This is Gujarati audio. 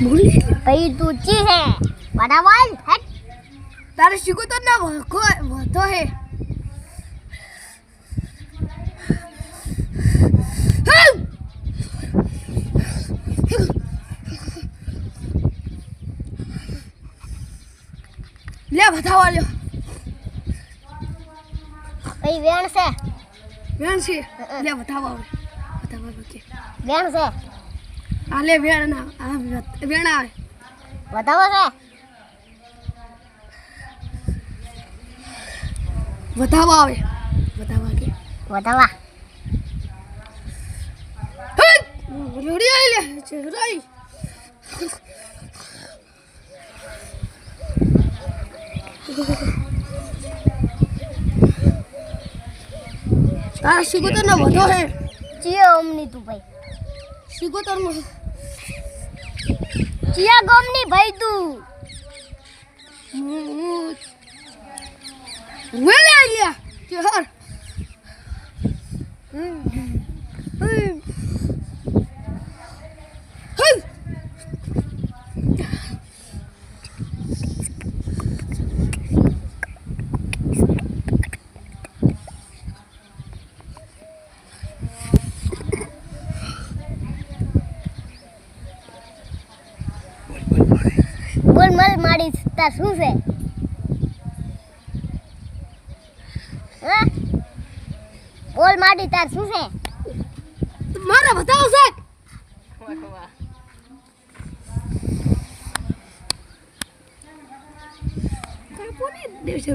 બોલી ભાઈ તું ચી હે બનાવલ હટ તારે શીખો તો ના વતો હે લે બતાવા લ્યો ભાઈ વેણ છે લે બતાવા કે વેણ છે આ લે વેણ ના આ વેણ આવે બતાવો છે બતાવા આવે બતાવા કે બતાવા રોડી આઈ લે ચરાઈ તારા શીખોતર ના વધો હે ચિયા ઓમની તું ભાઈ શીખોતર માં ચિયા ગોમની ભાઈ તું વેલે આલ્યા કે હર બોલ મલ માડી તાર શું છે હા બોલ માડી તાર શું છે મારા બતાવો સાહેબ કોને દેવ છે